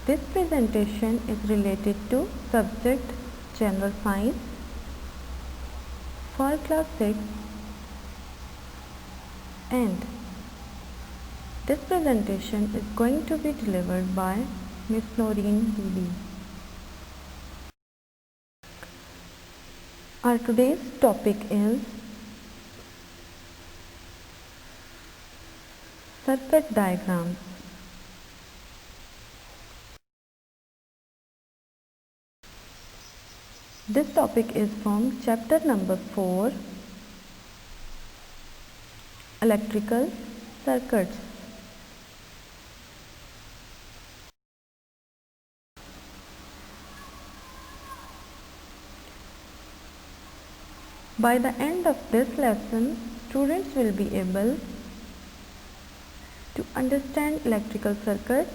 This presentation is related to subject General Science for class 6, and this presentation is going to be delivered by Miss Noreen Didi. Our today's topic is circuit diagrams. This topic is from chapter number 4, Electrical Circuits. By the end of this lesson, students will be able to understand electrical circuits,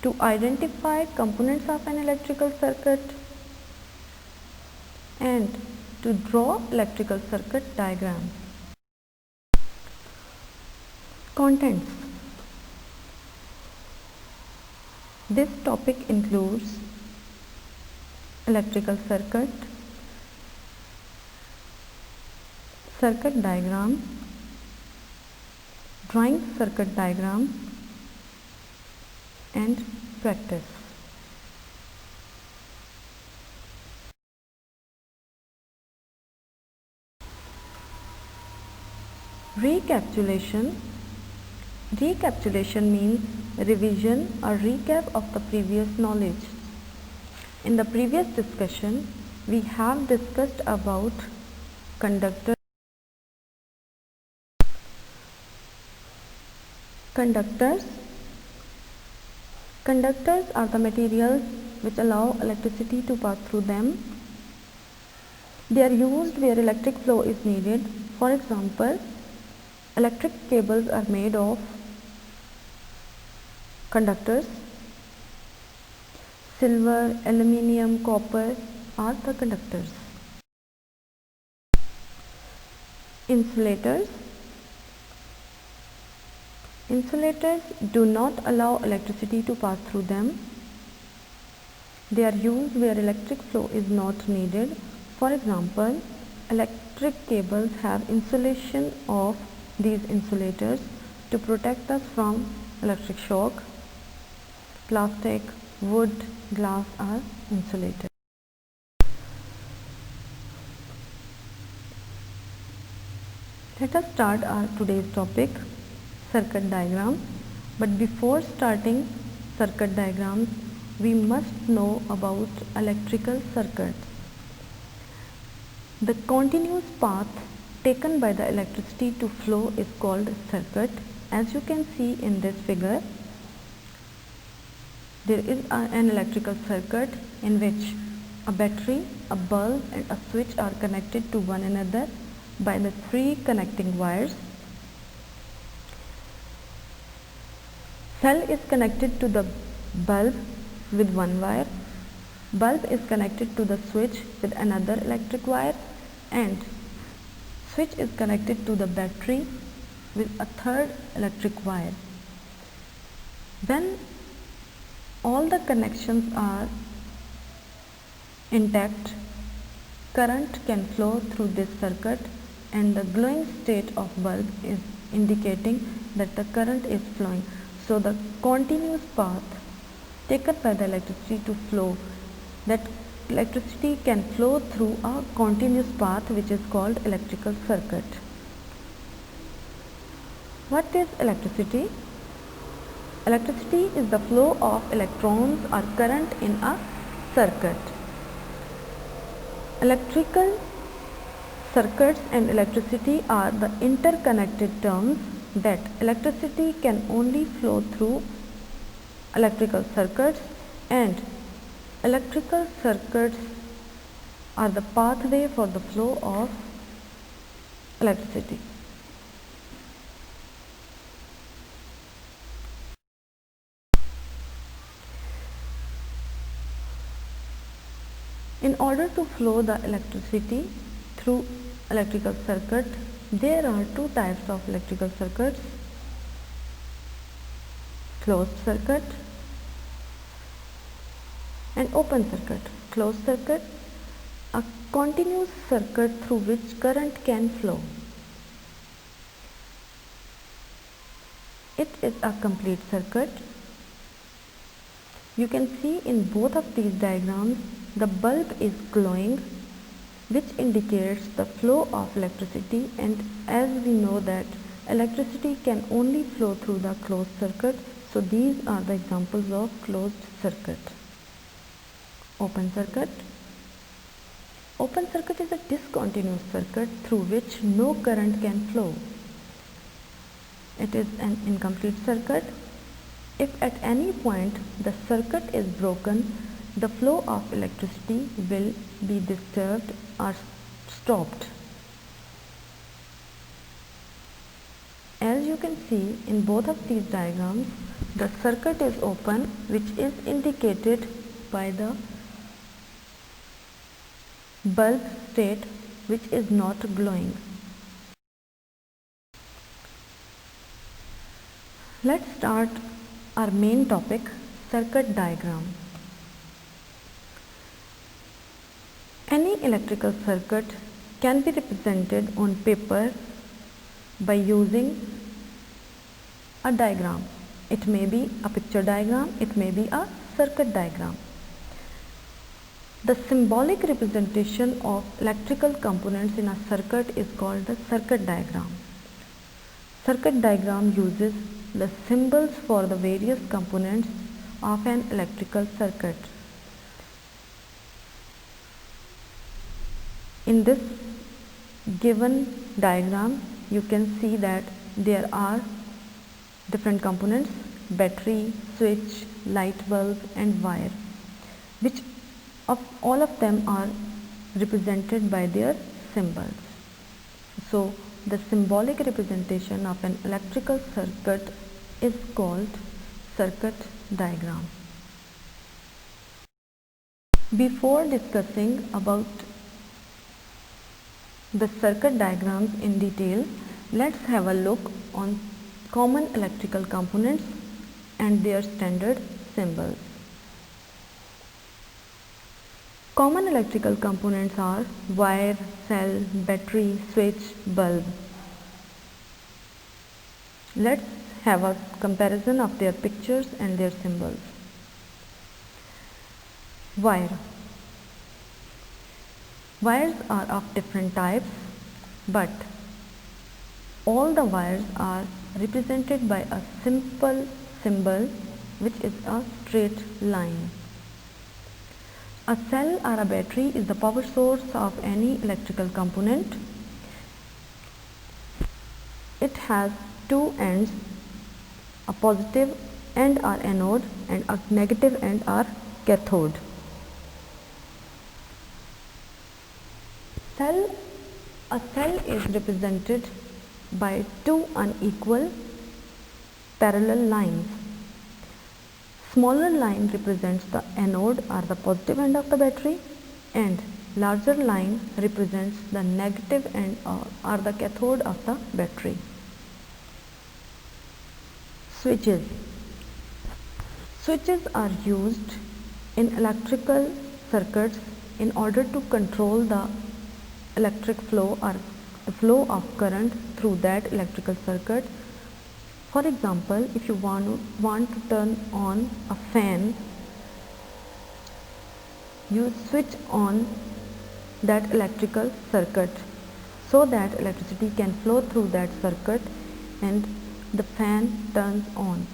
to identify components of an electrical circuit, and to draw electrical circuit diagrams. Contents. This topic includes electrical circuit, circuit diagram, drawing circuit diagram, and practice. Recapitulation. Recapitulation means revision or recap of the previous knowledge. In the previous discussion, we have discussed about conductors. Conductors are the materials which allow electricity to pass through them. They are used where electric flow is needed. For example, electric cables are made of conductors. Silver, aluminium, copper are the conductors. Insulators. Insulators do not allow electricity to pass through them. They are used where electric flow is not needed. For example, electric cables have insulation of these insulators to protect us from electric shock. Plastic, wood, glass are insulators. Let us start our today's topic, circuit diagram. But before starting circuit diagrams, we must know about electrical circuits. The continuous path taken by the electricity to flow is called circuit. As you can see in this figure, there is an electrical circuit in which a battery, a bulb and a switch are connected to one another by the three connecting wires. Cell is connected to the bulb with one wire, bulb is connected to the switch with another electric wire, and switch is connected to the battery with a third electric wire. When all the connections are intact, current can flow through this circuit, and the glowing state of bulb is indicating that the current is flowing. So the continuous path taken by the electricity to flow, that electricity can flow through a continuous path which is called electrical circuit. What is electricity? Electricity is the flow of electrons or current in a circuit. Electrical circuits and electricity are the interconnected terms, that electricity can only flow through electrical circuits, and electrical circuits are the pathway for the flow of electricity. In order to flow the electricity through electrical circuit, there are two types of electrical circuits. closed circuit and open circuit. Closed circuit, a continuous circuit through which current can flow. It is a complete circuit. You can see in both of these diagrams the bulb is glowing, which indicates the flow of electricity, and as we know that electricity can only flow through the closed circuit, so these are the examples of closed circuit. Open circuit. Open circuit is a discontinuous circuit through which no current can flow. It is an incomplete circuit. If at any point the circuit is broken, the flow of electricity will be disturbed or stopped. As you can see in both of these diagrams, the circuit is open, which is indicated by the bulb state, which is not glowing. Let's start our main topic, circuit diagram. Any electrical circuit can be represented on paper by using a diagram. It may be a picture diagram, it may be a circuit diagram. The symbolic representation of electrical components in a circuit is called the circuit diagram. Circuit diagram uses the symbols for the various components of an electrical circuit. In this given diagram, you can see that there are different components: battery, switch, light bulb and wire, which of all of them are represented by their symbols. So the symbolic representation of an electrical circuit is called circuit diagram. Before discussing about the circuit diagrams in detail, let's have a look on common electrical components and their standard symbols. Common electrical components are wire, cell, battery, switch, bulb. Let's have a comparison of their pictures and their symbols. Wire. Wires are of different types, but all the wires are represented by a simple symbol, which is a straight line. A cell or a battery is the power source of any electrical component. It has two ends, a positive end or anode and a negative end or cathode. A cell is represented by two unequal parallel lines. Smaller line represents the anode or the positive end of the battery, and larger line represents the negative end or the cathode of the battery. Switches. Switches are used in electrical circuits in order to control the electric flow or the flow of current through that electrical circuit. For example, if you want to turn on a fan, you switch on that electrical circuit so that electricity can flow through that circuit and the fan turns on.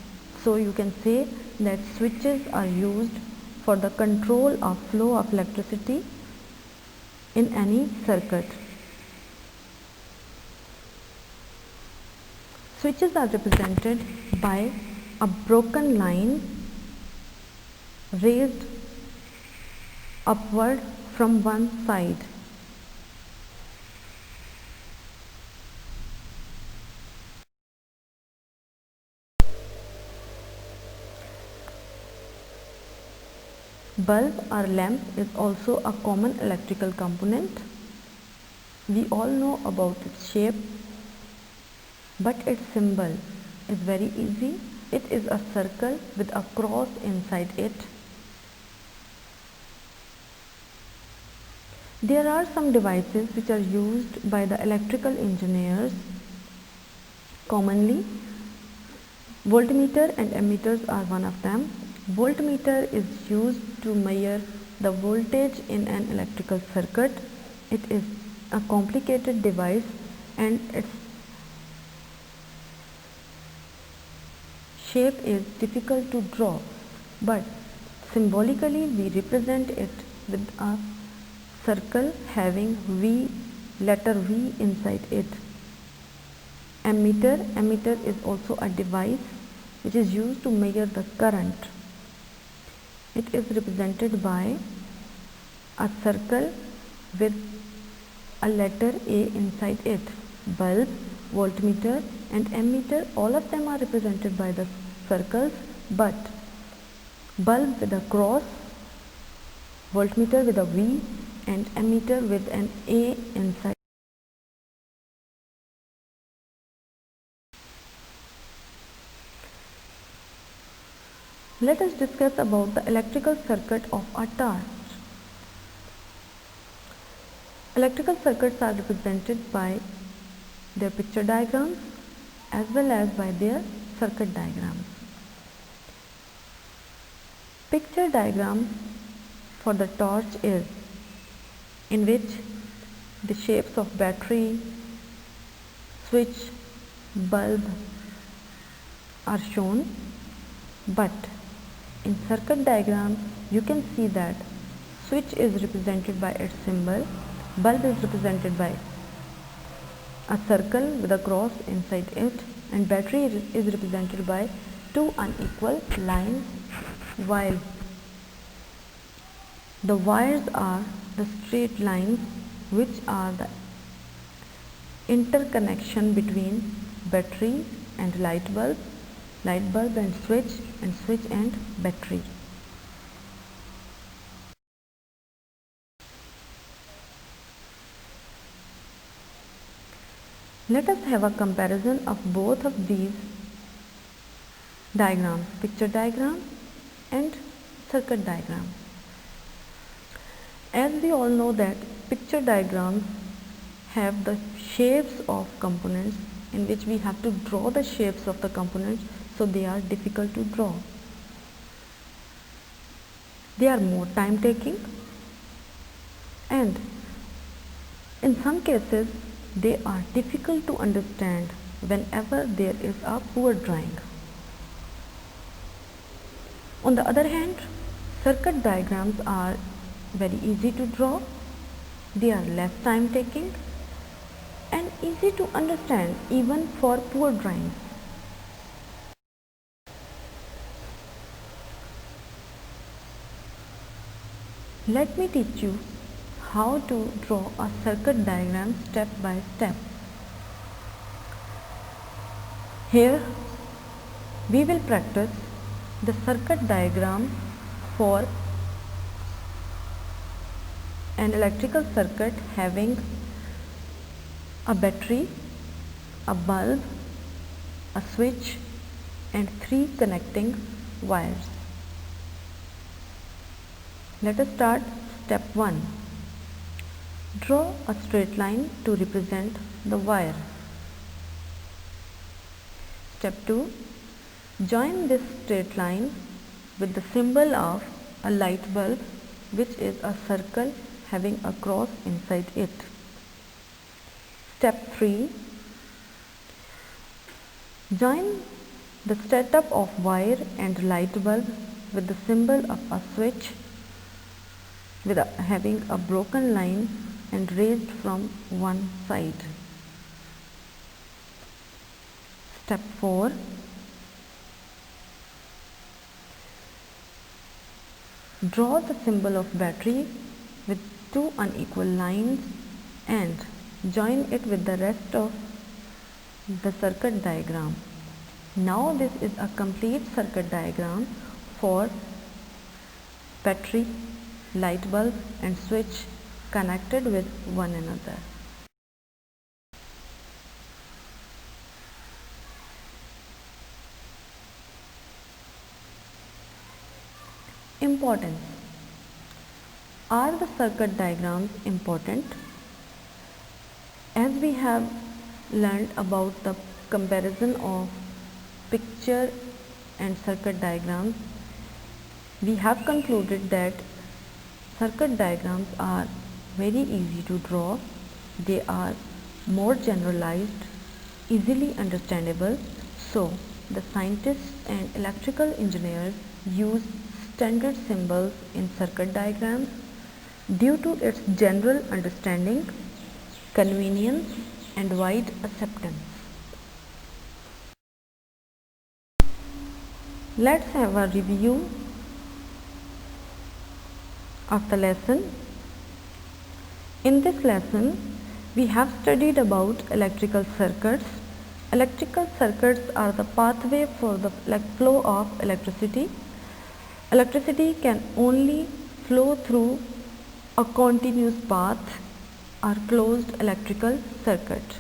So you can say that switches are used for the control of flow of electricity in any circuit. Switches are represented by a broken line raised upward from one side. Bulb or lamp is also a common electrical component. We all know about its shape, but its symbol is very easy. It is a circle with a cross inside it. There are some devices which are used by the electrical engineers commonly. Voltmeter and ammeters are one of them. Voltmeter is used to measure the voltage in an electrical circuit. It is a complicated device and its shape is difficult to draw, but symbolically we represent it with a circle having letter V inside it. Ammeter is also a device which is used to measure the current. It is represented by a circle with a letter A inside it. Bulb, voltmeter and ammeter, all of them are represented by the circles, but bulb with a cross, voltmeter with a V and ammeter with an A inside. Let us discuss about the electrical circuit of a torch. Electrical circuits are represented by their picture diagrams as well as by their circuit diagrams. Picture diagram for the torch is in which the shapes of battery, switch, bulb are shown, but in circuit diagram you can see that switch is represented by its symbol, bulb is represented by a circle with a cross inside it, and battery is represented by two unequal lines, while the wires are the straight lines which are the interconnection between battery and light bulb and switch and battery. Let us have a comparison of both of these diagrams, picture diagram and circuit diagram. As we all know that picture diagrams have the shapes of components in which we have to draw the shapes of the components, so they are difficult to draw. They are more time taking and in some cases they are difficult to understand whenever there is a poor drawing. On the other hand, circuit diagrams are very easy to draw, they are less time taking and easy to understand even for poor drawings. Let me teach you how to draw a circuit diagram step by step. Here we will practice the circuit diagram for an electrical circuit having a battery, a bulb, a switch and 3 connecting wires. Let us start step 1. Draw a straight line to represent the wire. Step 2. Join this straight line with the symbol of a light bulb, which is a circle having a cross inside it. Step 3. Join the setup of wire and light bulb with the symbol of a switch having a broken line and raised from one side. Step 4. Draw the symbol of battery with 2 unequal lines and join it with the rest of the circuit diagram. Now this is a complete circuit diagram for battery, light bulb and switch connected with one another. Importance. Are the circuit diagrams important? As we have learned about the comparison of picture and circuit diagrams, we have concluded that circuit diagrams are very easy to draw. They are more generalized, easily understandable. So, the scientists and electrical engineers use standard symbols in circuit diagrams due to its general understanding, convenience, and wide acceptance. Let's have a review of the lesson. In this lesson, we have studied about electrical circuits. Electrical circuits are the pathway for the flow of electricity. Electricity can only flow through a continuous path or closed electrical circuit.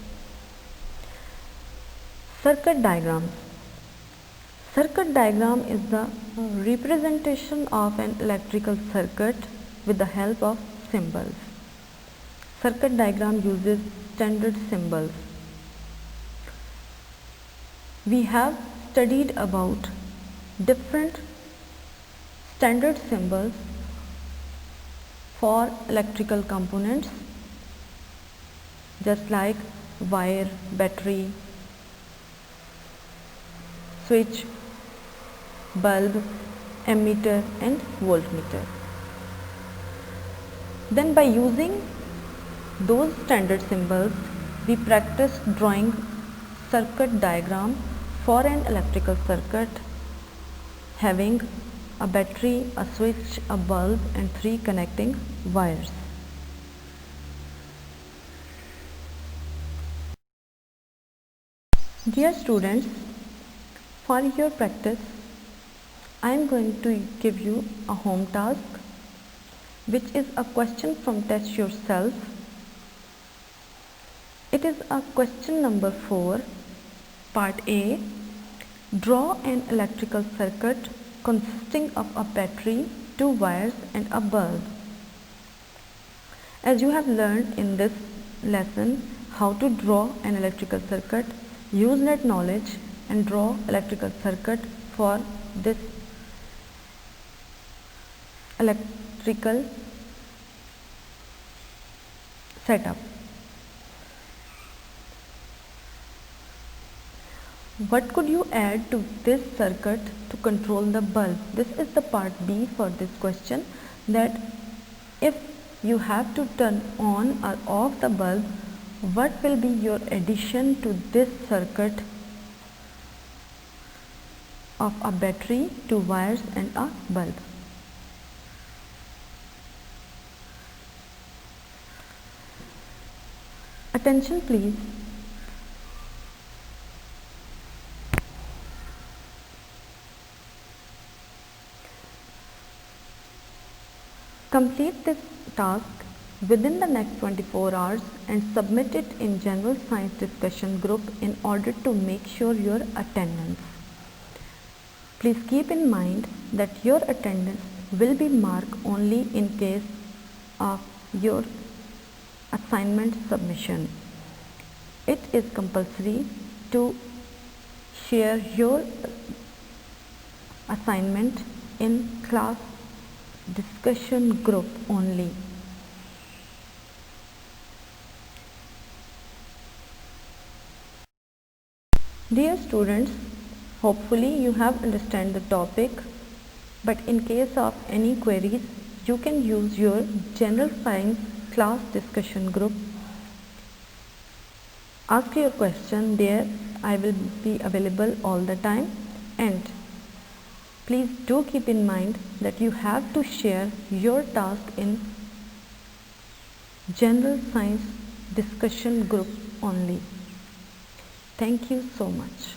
Circuit diagrams. Circuit diagram is the representation of an electrical circuit with the help of symbols. Circuit diagram uses standard symbols. We have studied about different standard symbols for electrical components, just like wire, battery, switch, bulb, ammeter and voltmeter. Then by using those standard symbols, we practice drawing circuit diagram for an electrical circuit having a battery, a switch, a bulb and 3 connecting wires. Dear students, for your practice, I am going to give you a home task, which is a question from Test Yourself. It is a question number 4, part A. Draw an electrical circuit consisting of a battery, 2 wires and a bulb. As you have learned in this lesson how to draw an electrical circuit, use that knowledge and draw electrical circuit for this electrical setup. What could you add to this circuit to control the bulb? This is the part B for this question, that if you have to turn on or off the bulb, what will be your addition to this circuit of a battery, 2 wires and a bulb? Attention please. Complete this task within the next 24 hours and submit it in General Science discussion group in order to make sure your attendance. Please keep in mind that your attendance will be marked only in case of your assignment submission. It is compulsory to share your assignment in class discussion group only. Dear students, hopefully you have understand the topic, but in case of any queries, you can use your general science class discussion group. Ask your question there. I will be available all the time, and please do keep in mind that you have to share your task in General Science discussion group only. Thank you so much.